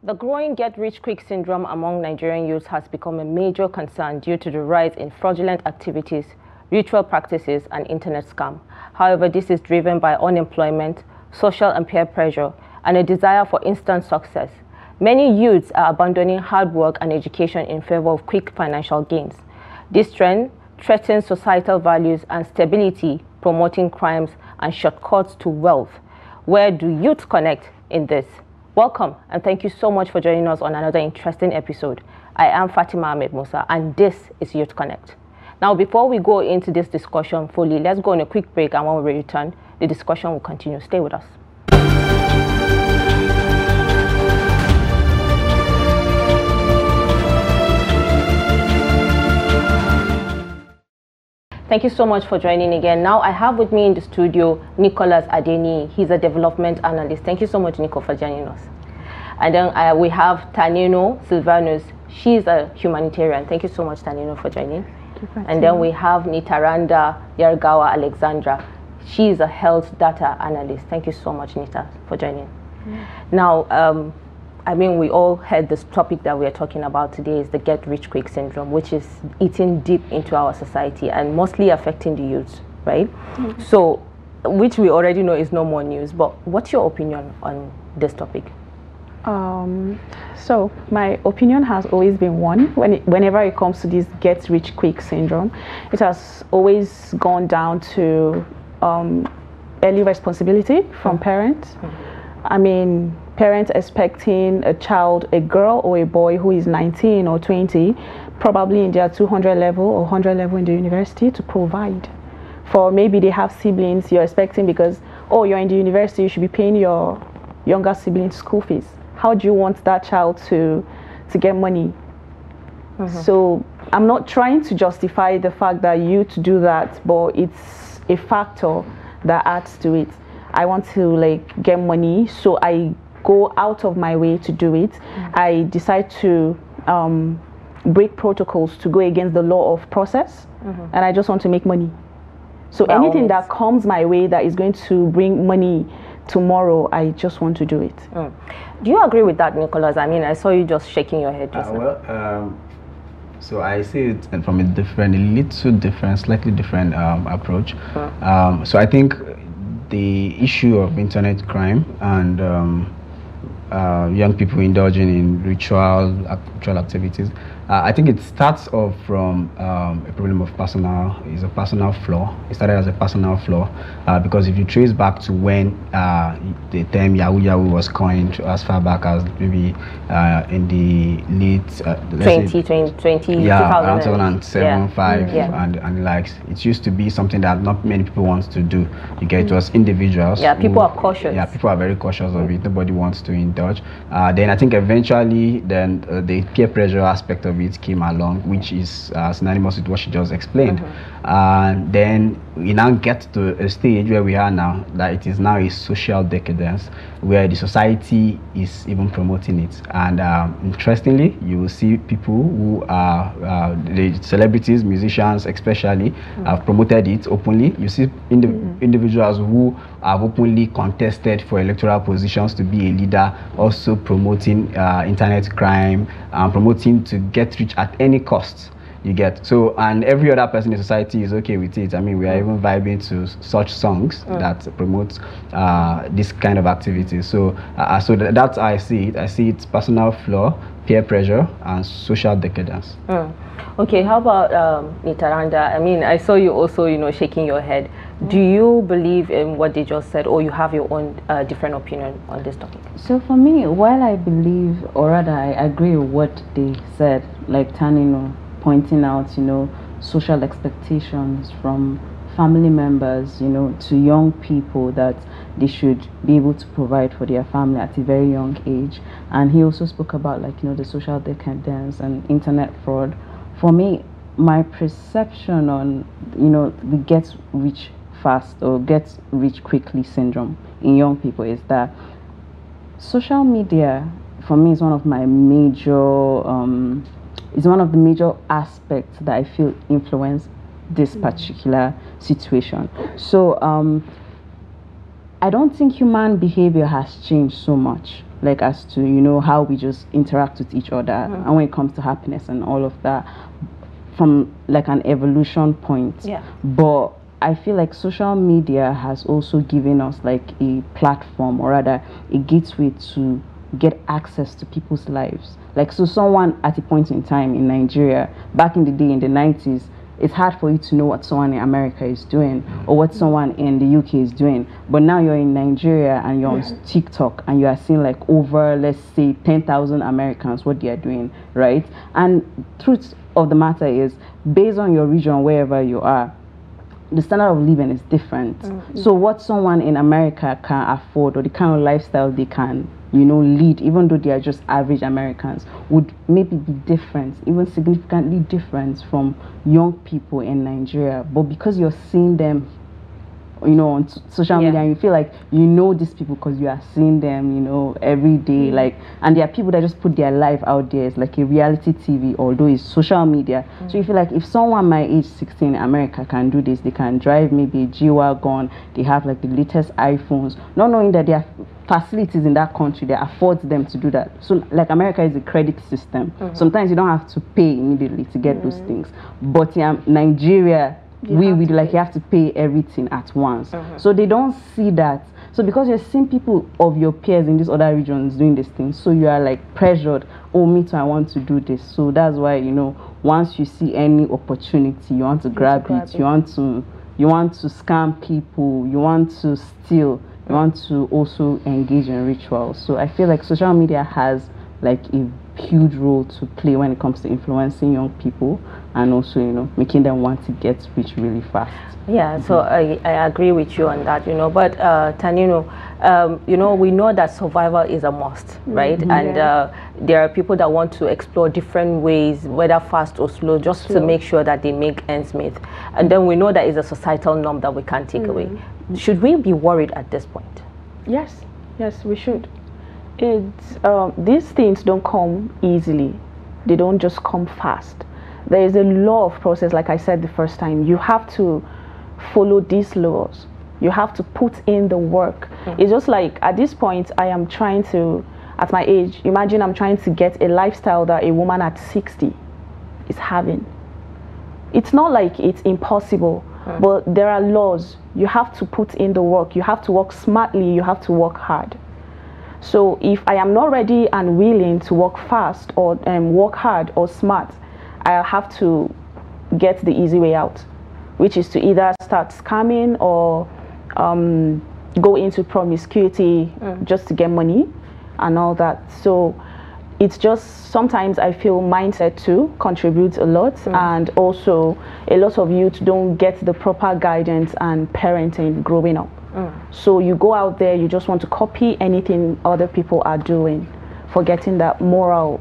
The growing get-rich-quick syndrome among Nigerian youths has become a major concern due to the rise in fraudulent activities, ritual practices, and internet scam. However, this is driven by unemployment, social and peer pressure, and a desire for instant success. Many youths are abandoning hard work and education in favor of quick financial gains. This trend threatens societal values and stability, promoting crimes and shortcuts to wealth. Where do youth connect in this? Welcome, and thank you so much for joining us on another interesting episode. I am Fatima Ahmed Musa, and this is Youth Connect. Now, before we go into this discussion fully, let's go on a quick break, and when we return, the discussion will continue. Stay with us. Thank you so much for joining again. Now, I have with me in the studio Nicholas Adeniyi. He's a development analyst. Thank you so much, Nico, for joining us. And then we have Taneno Sylvanus. She's a humanitarian. Thank you so much, Taneno, for joining. And then we have Nitaranda Yargawa Alexandra. She's a health data analyst. Thank you so much, Nita, for joining. Now, I mean, we all heard this topic that we are talking about today is the get-rich-quick syndrome, which is eating deep into our society and mostly affecting the youth, right? So, which we already know is no more news, but what's your opinion on this topic? So my opinion has always been one, whenever it comes to this get-rich-quick syndrome, it has always gone down to early responsibility from parents. I mean, parents expecting a child, a girl or a boy who is 19 or 20, probably in their 200 level or 100 level in the university, to provide. For maybe they have siblings, you're expecting because, oh, you're in the university, you should be paying your younger siblings school fees. How do you want that child to get money? So I'm not trying to justify the fact that you to do that, but it's a factor that adds to it. I want to get money, so I go out of my way to do it. I decide to break protocols to go against the law of process, and I just want to make money. So anything that comes my way that is going to bring money tomorrow, I just want to do it. Do you agree with that, Nicholas? I mean, I saw you just shaking your head just now. So I see it from a slightly different approach. So I think the issue of internet crime and young people indulging in ritual activities, I think it starts off from a problem of a personal flaw. It started as a personal flaw because if you trace back to when the term Yahoo Yahoo was coined, as far back as maybe in the late 2007, around 2007, 5 and the likes, it used to be something that not many people want to do. You get, it was individuals. People are cautious. People are very cautious of it. Nobody wants to indulge. Then I think eventually then the peer pressure aspect of it came along, which is synonymous with what she just explained. And then we now get to a stage where we are now, that it is now a social decadence where the society is even promoting it. And interestingly, you will see people who are the celebrities, musicians especially, have promoted it openly. You see individuals who have openly contested for electoral positions to be a leader, also promoting internet crime, promoting to get rich at any cost. You get, so, and every other person in society is okay with it. I mean, we are even vibing to such songs that promote this kind of activities. So that's how I see it. I see it's personal flaw, peer pressure, and social decadence. Okay, how about Nitaranda? I mean, I saw you also, shaking your head. Do you believe in what they just said, or you have your own different opinion on this topic? So for me, while I believe, or rather I agree with what they said, like Taneno pointing out, social expectations from family members, to young people that they should be able to provide for their family at a very young age. And he also spoke about the social decadence and internet fraud. For me, my perception on, the get rich fast or get rich quickly syndrome in young people is that social media, for me, is one of my major is one of the major aspects that I feel influence this particular situation. So I don't think human behavior has changed so much like as to, you know, how we just interact with each other, and when it comes to happiness and all of that, from like an evolution point. Yeah. But I feel like social media has also given us like a platform, or rather a gateway to get access to people's lives. Like, so someone at a point in time in Nigeria, back in the day in the 90s, it's hard for you to know what someone in America is doing or what someone in the UK is doing. But now you're in Nigeria and you're on TikTok and you are seeing like over, let's say, 10,000 Americans, what they are doing, right? And truth of the matter is, based on your region, wherever you are, the standard of living is different. So what someone in America can afford, or the kind of lifestyle they can, you know, lead, even though they are just average Americans, would maybe be different, even significantly different from young people in Nigeria. But because you're seeing them, you know, on social media, and you feel like you know these people because you are seeing them, you know, every day, like, and there are people that just put their life out there. It's like a reality TV, although it's social media. So you feel like if someone my age 16 in America can do this, they can drive maybe a G-Wagon, they have like the latest iPhones, not knowing that there are facilities in that country that affords them to do that. So like, America is a credit system. Sometimes you don't have to pay immediately to get those things, but in Nigeria, we like, you have to pay everything at once. So they don't see that. So because you're seeing people of your peers in these other regions doing this thing, so you are like pressured, oh, me too, I want to do this. So that's why, you know, once you see any opportunity, you want to grab it. You want to scam people, you want to steal, you want to also engage in rituals. So I feel like social media has like a huge role to play when it comes to influencing young people, and also, you know, making them want to get rich really fast. Yeah, so I agree with you on that, you know, but Taneno, you know, we know that survival is a must, right? And there are people that want to explore different ways, whether fast or slow, just to make sure that they make ends meet. And then we know that is a societal norm that we can't take away. Should we be worried at this point? Yes, we should. It's these things don't come easily. They don't just come fast. There is a law of process, like I said the first time. You have to follow these laws. You have to put in the work. It's just like, at this point, I am trying to, at my age, imagine I'm trying to get a lifestyle that a woman at 60 is having. It's not like it's impossible, but there are laws. You have to put in the work. You have to work smartly. You have to work hard. So if I am not ready and willing to work fast or work hard or smart, I'll have to get the easy way out, which is to either start scamming or go into promiscuity just to get money and all that. So it's just, sometimes I feel mindset too contributes a lot, and also a lot of youth don't get the proper guidance and parenting growing up. So you go out there, you just want to copy anything other people are doing, forgetting that morals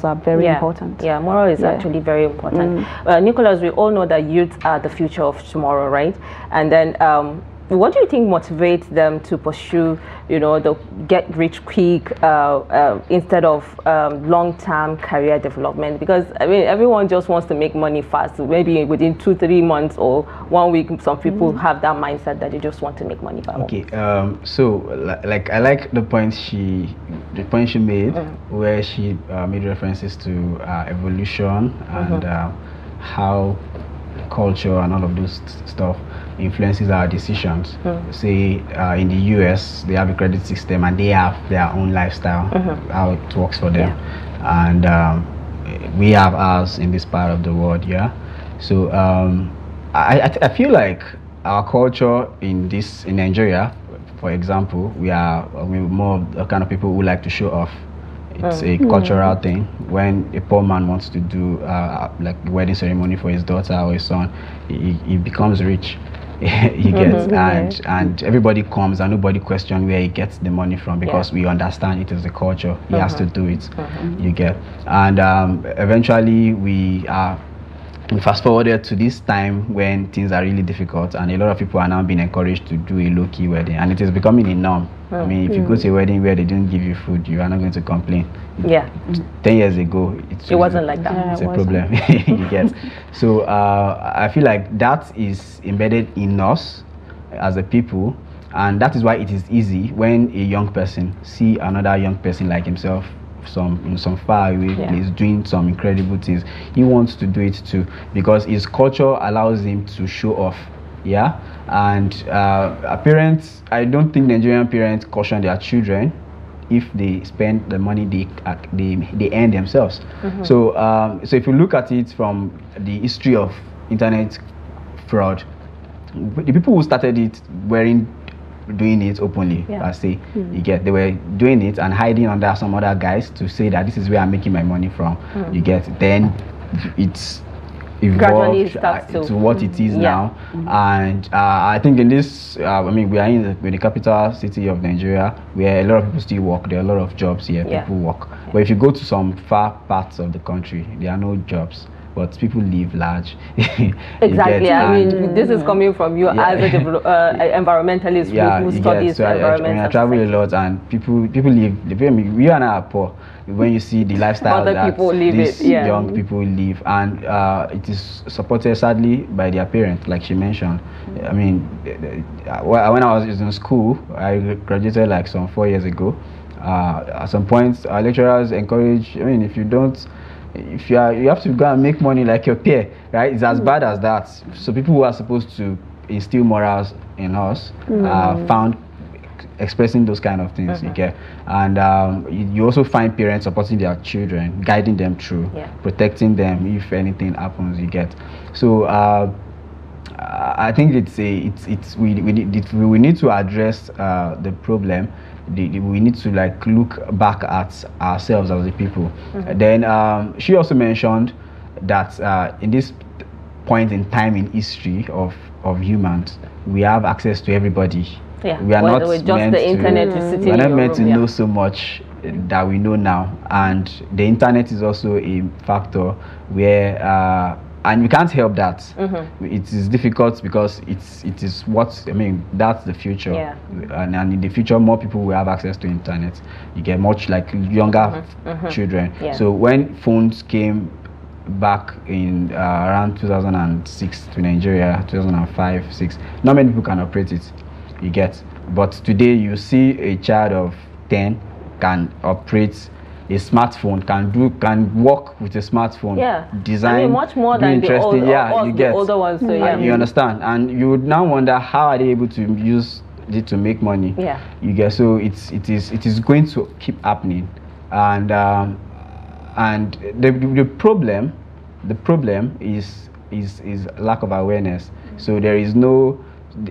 are very important. Yeah, moral is actually very important. Nicholas, we all know that youth are the future of tomorrow, right? And then what do you think motivates them to pursue, you know, the get rich quick instead of long-term career development? Because I mean, everyone just wants to make money fast. Maybe within 2-3 months or 1 week, some people have that mindset that they just want to make money fast. Okay, so like I like the point she made, where she made references to evolution and how culture and all of those stuff influences our decisions. Say in the US, they have a credit system and they have their own lifestyle, how it works for them, and we have ours in this part of the world. So I feel like our culture in Nigeria, for example, we're more of the kind of people who like to show off. It's a cultural thing. When a poor man wants to do like a wedding ceremony for his daughter or his son, he becomes rich. He gets and everybody comes and nobody questions where he gets the money from, because we understand it is a culture. He has to do it. You get, and eventually we fast forwarded to this time when things are really difficult, and a lot of people are now being encouraged to do a low-key wedding, and it is becoming a norm. I mean, if you go to a wedding where they didn't give you food, you are not going to complain. 10 years ago, it wasn't like that. It's a problem. You get. So I feel like that is embedded in us as a people, and that is why it is easy when a young person see another young person like himself in some far away place doing some incredible things. He wants to do it too because his culture allows him to show off. And parents, I don't think Nigerian parents caution their children if they spend the money they earn themselves. So so if you look at it from the history of internet fraud, the people who started it weren't doing it openly. I say they were doing it and hiding under some other guys to say that this is where I'm making my money from. Then it's evolved to what it is now. And I think in this I mean, we are in the capital city of Nigeria where a lot of people still work. There are a lot of jobs here. People work, but if you go to some far parts of the country, there are no jobs, but people live large. Exactly. I mean, this is coming from you as a environmentalist who studies environment. I travel a lot, and people live. We and I are poor. When you see the lifestyle that these young people live, and it is supported sadly by their parents, like she mentioned. I mean, when I was in school, I graduated like some 4 years ago. At some point, our lecturers encourage. I mean, if you have to go and make money like your peer, right? It's as bad as that. So people who are supposed to instill morals in us found expressing those kind of things. And you also find parents supporting their children, guiding them through, protecting them if anything happens. So I think we need to address the problem. We need to like look back at ourselves as the people. Then she also mentioned that in this point in time in history of humans, we have access to everybody. We are not just meant the internet is sitting. We're not meant to know so much that we know now, and the internet is also a factor where and we can't help that. It is difficult because it is what I mean. That's the future, and in the future, more people will have access to internet. You get much like younger children. So when phones came back in around 2006 to Nigeria, 2005-6, not many people can operate it. But today you see a child of 10 can operate a smartphone, can work with a smartphone, design, I mean, much more than the older ones. So you understand, and you would now wonder how are they able to use it to make money. So it is going to keep happening, and the problem is lack of awareness. So there is no,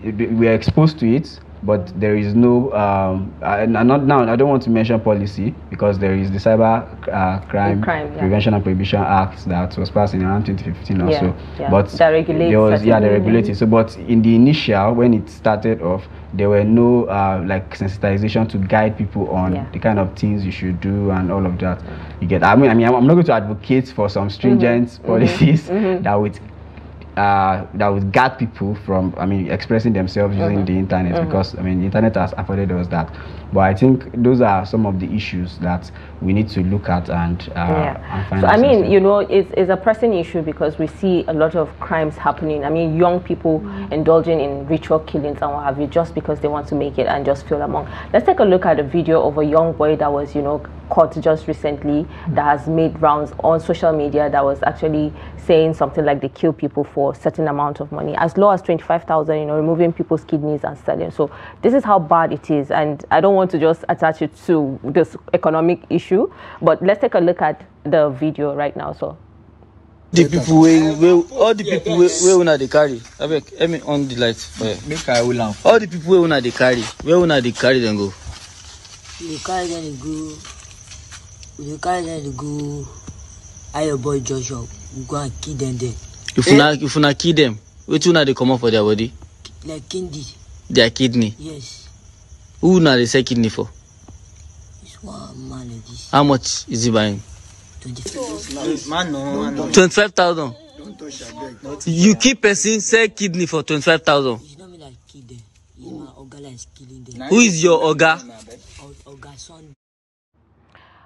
we are exposed to it, but there is no I don't want to mention policy because there is the Cyber Crime Prevention and Prohibition Act that was passed in around 2015 or so. But that regulates they regulated. So, but in the initial, when it started off, there were no like sensitization to guide people on the kind of things you should do and all of that. I mean, I'm not going to advocate for some stringent policies that would guard people from, expressing themselves using the internet, because the internet has afforded us that. But I think those are some of the issues that we need to look at and find. So it's a pressing issue because we see a lot of crimes happening. Young people indulging in ritual killings and what have you, just because they want to make it and just feel among. Let's take a look at a video of a young boy that was caught just recently, that has made rounds on social media, that was actually saying something like they kill people for a certain amount of money, as low as 25,000, removing people's kidneys and selling. So this is how bad it is, and I don't want to just attach it to this economic issue, but let's take a look at the video right now. So the people all the people where una they carry, let me on the light. Make I will all the people where una they carry them go. You carry them go. You carry them go. Your boy Joshua, we go and kill them there. If una kill them, which una they come up for their body? Like kidney. Their kidney. Yes. Who na they sell kidney for? It's one man like this. How much is he buying? 25,000. You keep person sell kidney for 25,000. It's not me that kill them. It's my Oga that is killing them. Who is your Oga? Oga son.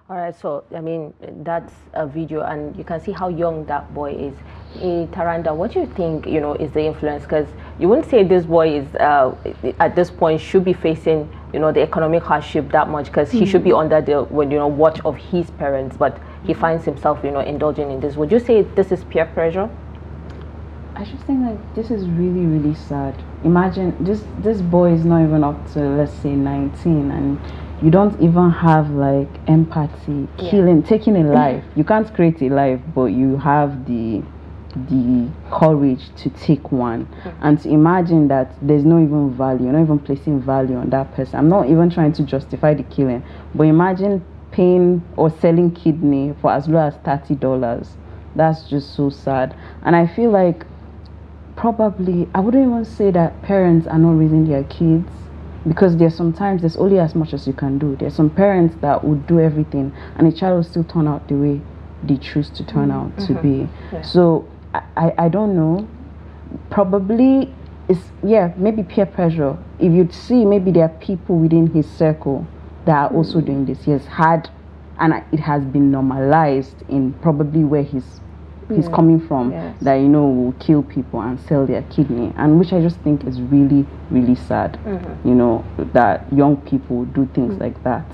All right, so that's a video, and you can see how young that boy is. Nitaranda, what do you think is the influence? Because you wouldn't say this boy is at this point should be facing, you know, the economic hardship that much, because he should be under the, you know, watch of his parents, but he finds himself, you know, indulging in this. Would you say this is peer pressure? I just think like this is really, really sad. Imagine this boy is not even up to, let's say, 19, and you don't even have like empathy, taking a life. You can't create a life, but you have the courage to take one, and to imagine that there's no even value, you're not even placing value on that person. I'm not even trying to justify the killing, but imagine paying or selling kidney for as low as $30. That's just so sad. And I feel like probably, I wouldn't even say that parents are not raising their kids, because there's only as much as you can do. There's some parents that would do everything and the child will still turn out the way they choose to turn out to be. So I don't know, probably it's maybe peer pressure. If you'd see, maybe there are people within his circle that are also doing this. He has had, and it has been normalized in probably where he's coming from, that, you know, will kill people and sell their kidney, and which I just think is really, really sad. You know, that young people do things like that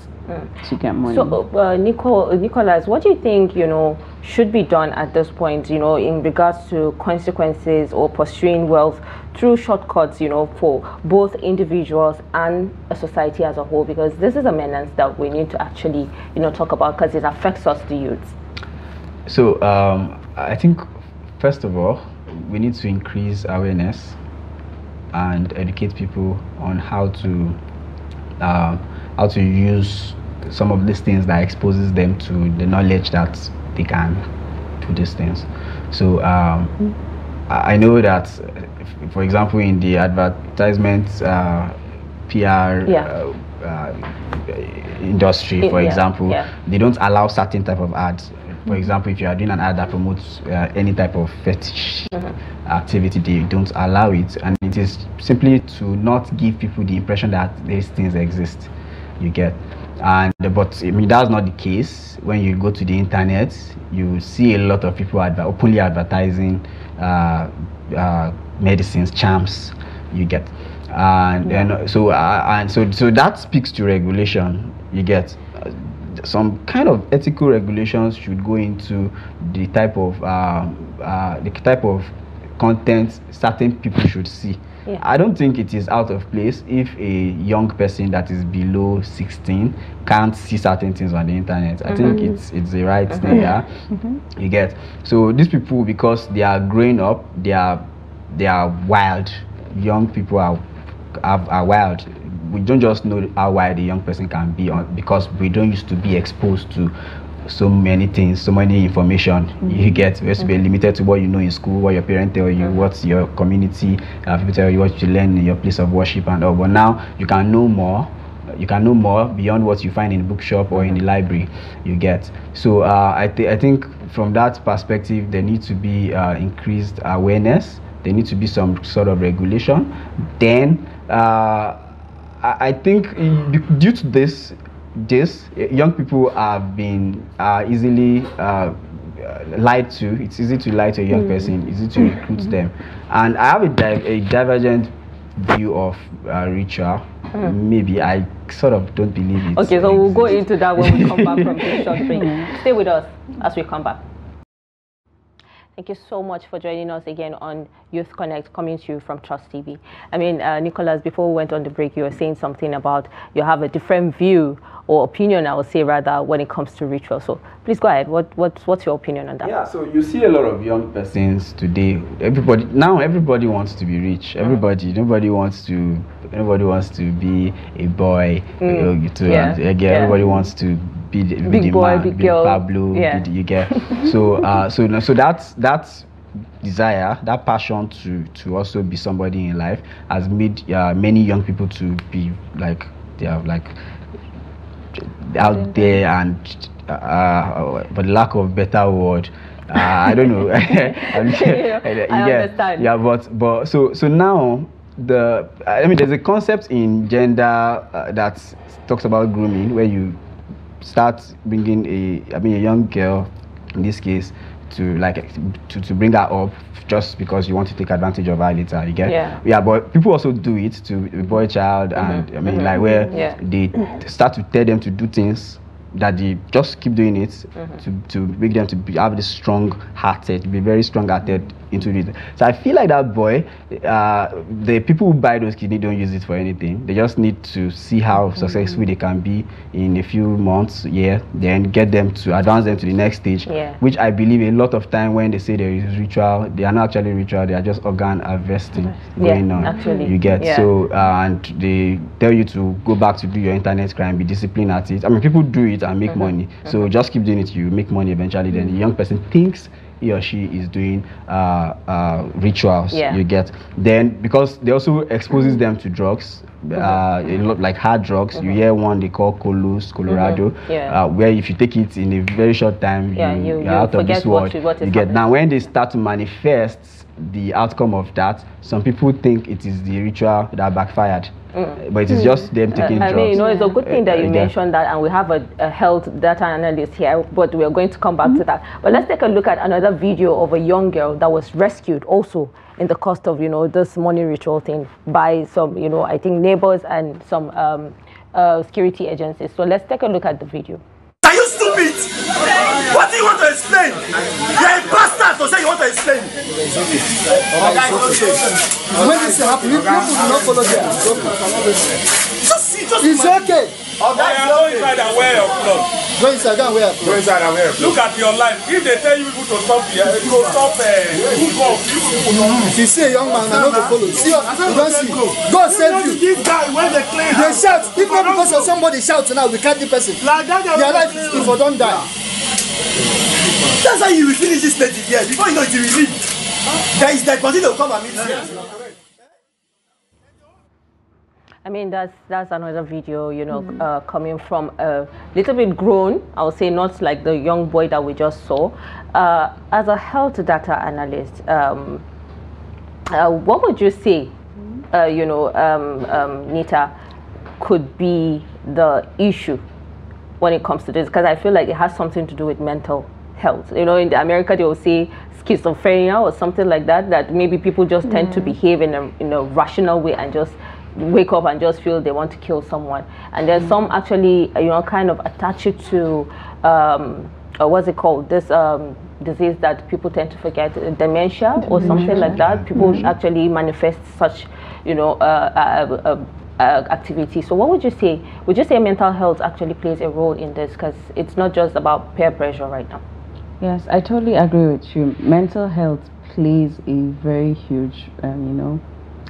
to get money. So Nicholas, what do you think, you know, should be done at this point, you know, in regards to consequences or pursuing wealth through shortcuts, you know, for both individuals and a society as a whole? Because this is a menace that we need to actually, you know, talk about, because it affects us, the youths. So I think, first of all, we need to increase awareness and educate people on how to use some of these things that exposes them to the knowledge that they can do these things. So I know that, for example, in the advertisement PR industry, for example, they don't allow certain type of ads. For example, if you are doing an ad that promotes any type of fetish activity, they don't allow it, and it is simply to not give people the impression that these things exist. You get, but I mean, that's not the case. When you go to the internet, you see a lot of people openly advertising medicines, charms. You get, so that speaks to regulation. You get. Some kind of ethical regulations should go into the type of content certain people should see. I don't think it is out of place if a young person that is below 16 can't see certain things on the internet. I think it's the right thing. You get, so these people, because they are growing up, they are wild. Young people are wild. We don't just know how wide a young person can be, because we don't used to be exposed to so many things, so many information. You get, we used to be limited to what you know in school, what your parents tell you, what's your community, people tell you what you learn in your place of worship and all. But now you can know more. You can know more beyond what you find in the bookshop or in the library. You get. So I think from that perspective, there needs to be increased awareness. There needs to be some sort of regulation. Then I think due to this young people have been easily lied to. It's easy to lie to a young person, easy to recruit them. And I have a divergent view of ritual. Maybe I sort of don't believe it. Okay, so we'll go into that when we come back from this short break. Stay with us as we come back. Thank you so much for joining us again on Youth Connect, coming to you from Trust TV. I mean, Nicholas, before we went on the break, you were saying something about you have a different view or opinion, I would say, rather, when it comes to ritual. So please go ahead. What's your opinion on that? Yeah, so you see a lot of young persons today. Everybody wants to be rich. Nobody wants to be a boy. Everybody wants to be the big boy, man, big girl. Pablo. You get. So that's desire, that passion to also be somebody in life has made many young people to be like they are like out there, and for the lack of a better word, I don't know. I understand. Yeah, but so now there's a concept in gender that talks about grooming, where you start bringing a young girl, in this case, to bring her up just because you want to take advantage of her later. You get? Yeah. But people also do it to a boy child, and I mean, like where they start to tell them to do things that they just keep doing it to make them to have this strong-hearted, be very strong-hearted into it. So I feel like that boy, the people who buy those kidneys don't use it for anything. They just need to see how successful they can be in a few months, then get them to advance them to the next stage, which I believe a lot of time when they say there is ritual, they are not actually ritual, they are just organ harvesting going on. Actually. You get? So, and they tell you to go back to do your internet crime, be disciplined at it. I mean, people do it and make money. So just keep doing it, you make money eventually. Then the young person thinks he or she is doing rituals. You get? Then because they also exposes them to drugs, a lot like hard drugs. You hear one they call Colorado, where if you take it in a very short time, you're out of this world. You get? Now when they start to manifest the outcome of that, some people think it is the ritual that backfired. But it is just them taking drugs. I mean, it's a good thing that you mentioned that, and we have a health data analyst here, but we are going to come back to that. But let's take a look at another video of a young girl that was rescued also in the course of, this money ritual thing by some, I think neighbors and some security agencies. So let's take a look at the video. Are you stupid? What do you want to explain? You're a bastard to say you want to explain. When this happens, you people do not follow them. It's okay. Go inside and wear your clothes. Go inside and wear your clothes. Look at your life. If they tell you people to stop here, you go stop. If you see a young man, I know to follow. See, you don't see. God save you. This guy when they claim. They shout. If not because of somebody shouts now, we catch the person. Like that, your life if you don't die. That's how you will finish this lady here. Before you know it, you will leave. There is that person that will come and meet you. I mean, that's another video, coming from a little bit grown, I would say, not like the young boy that we just saw. As a health data analyst, what would you say, Nita, could be the issue when it comes to this? Because I feel like it has something to do with mental health. In America, they will say schizophrenia or something like that, that maybe people just tend to behave in a rational way and just wake up and just feel they want to kill someone. And then some actually, kind of attach it to, what's it called, this disease that people tend to forget, dementia or something like that. People actually manifest such, activity. So what would you say? Would you say mental health actually plays a role in this? Because it's not just about peer pressure right now. Yes, I totally agree with you. Mental health plays a very huge,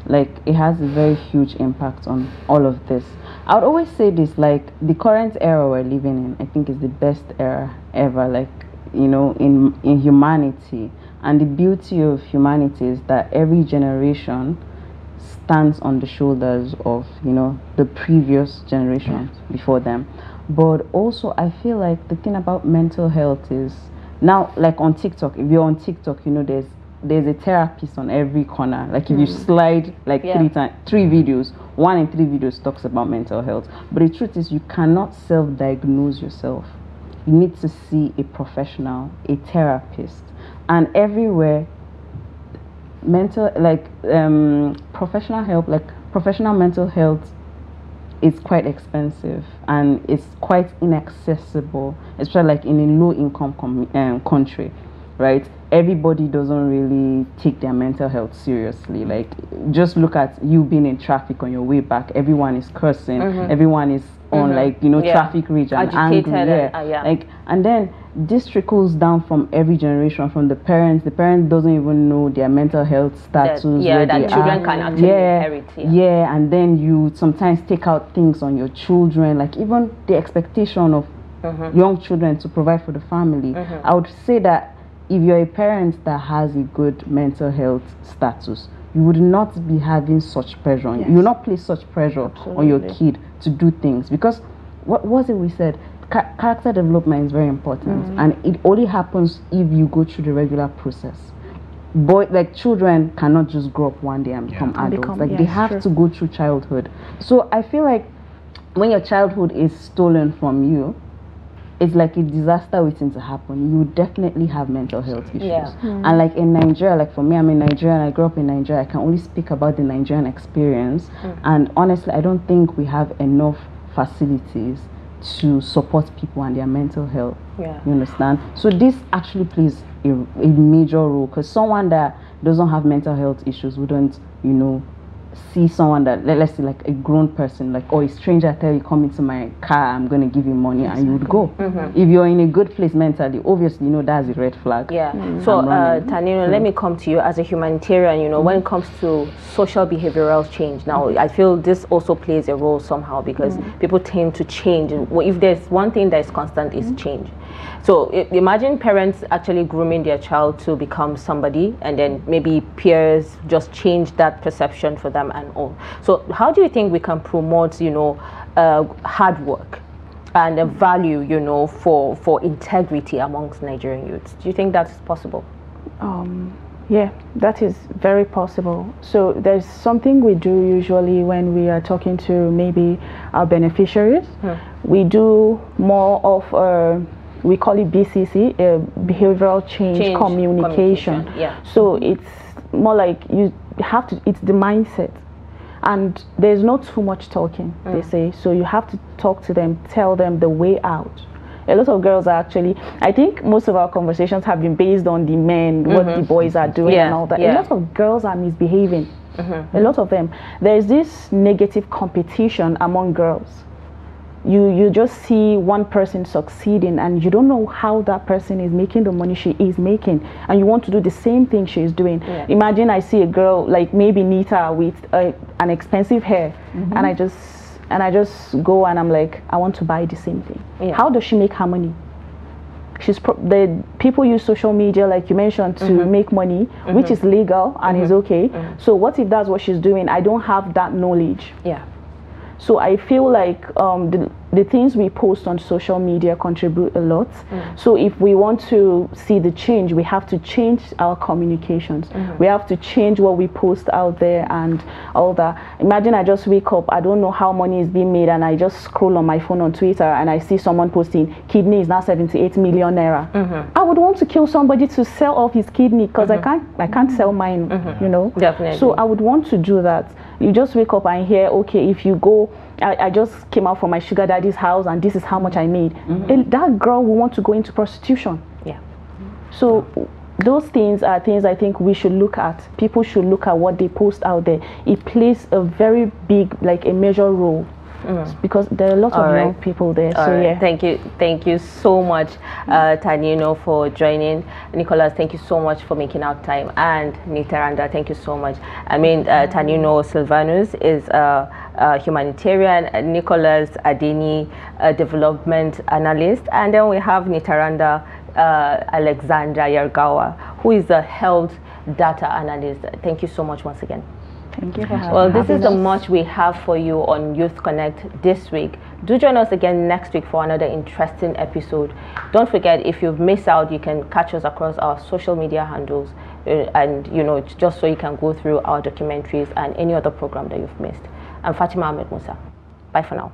like it has a very huge impact on all of this. I would always say this, like the current era we're living in, I think is the best era ever, like, in humanity. And the beauty of humanity is that every generation stands on the shoulders of, the previous generations before them. But also I feel like the thing about mental health is, now, like on TikTok, if you're on TikTok, there's a therapist on every corner. Like if you slide like 3 videos, 1 in 3 videos talks about mental health. But the truth is, you cannot self-diagnose yourself. You need to see a professional, a therapist. And everywhere, professional help, like professional mental health, is quite expensive and it's quite inaccessible, especially like in a low-income country, right? Everybody doesn't really take their mental health seriously. Like, just look at you being in traffic on your way back. Everyone is cursing. Everyone is on traffic rage and angry. And then this trickles down from every generation, from the parents. The parent doesn't even know their mental health status. That children can actually inherit. And then you sometimes take out things on your children, like even the expectation of young children to provide for the family. I would say that if you're a parent that has a good mental health status, you would not be having such pressure on you. You will not place such pressure on your kid to do things, because what was it we said? Character development is very important, and it only happens if you go through the regular process. Children cannot just grow up one day and become adults. They have to go through childhood. So I feel like when your childhood is stolen from you, it's like a disaster waiting to happen. You definitely have mental health issues. Yeah. And like in Nigeria, like for me, I'm in Nigeria and I grew up in Nigeria. I can only speak about the Nigerian experience. And honestly, I don't think we have enough facilities to support people and their mental health. Yeah. You understand? So this actually plays a major role, because someone that doesn't have mental health issues wouldn't, you know, see someone that, let's say like a grown person, like, or a stranger tell you, come into my car, I'm going to give you money, and you would go. If you're in a good place mentally, obviously, you know, that's a red flag. Yeah. So, Taneno, let me come to you as a humanitarian. You know, when it comes to social behavioral change, now I feel this also plays a role somehow, because people tend to change. If there's one thing that is constant, is change. So imagine parents actually grooming their child to become somebody, and then maybe peers just change that perception for them and all. So how do you think we can promote, you know, hard work and a value, you know, for integrity amongst Nigerian youths? Do you think that's possible? Yeah, that is very possible. So there's something we do usually when we are talking to maybe our beneficiaries. We do more of we call it BCC, behavioral change communication. Yeah. So it's more like you have to, it's the mindset. And there's not too much talking, they say. So you have to talk to them, tell them the way out. A lot of girls are actually, I think most of our conversations have been based on the men, what the boys are doing and all that. A lot of girls are misbehaving. A lot of them. There's this negative competition among girls. You just see one person succeeding and you don't know how that person is making the money she is making, and you want to do the same thing she is doing. Imagine I see a girl like maybe Nita with an expensive hair, and I just go and I'm like, I want to buy the same thing. How does she make her money? The people use social media, like you mentioned, to make money, which is legal and is okay. So what if that's what she's doing? I don't have that knowledge. So I feel like the things we post on social media contribute a lot. So if we want to see the change, we have to change our communications. We have to change what we post out there and all that. Imagine I just wake up, I don't know how money is being made, and I just scroll on my phone on Twitter and I see someone posting kidney is now 78 million naira. I would want to kill somebody to sell off his kidney, because I can't sell mine, you know. Definitely. So I would want to do that. You just wake up and hear, okay, if you go, I just came out from my sugar daddy's house and this is how much I made. And that girl will want to go into prostitution. So those things are things I think we should look at. People should look at what they post out there. It plays a very big, like a major role. Because there are a lot of young people there. So yeah. Thank you so much, Taneno, for joining. Nicholas, thank you so much for making out time, and Nitaranda, thank you so much. I mean, Taneno Sylvanus is a humanitarian, Nicholas Adeniyi, a development analyst, and then we have Nitaranda Alexandra Yargawa, who is a health data analyst. Thank you so much once again. Thank you for having Well, this is the much we have for you on Youth Connect this week. Do join us again next week for another interesting episode. Don't forget, if you've missed out, you can catch us across our social media handles, and you know, just so you can go through our documentaries and any other program that you've missed. I'm Fatima Ahmed Musa. Bye for now.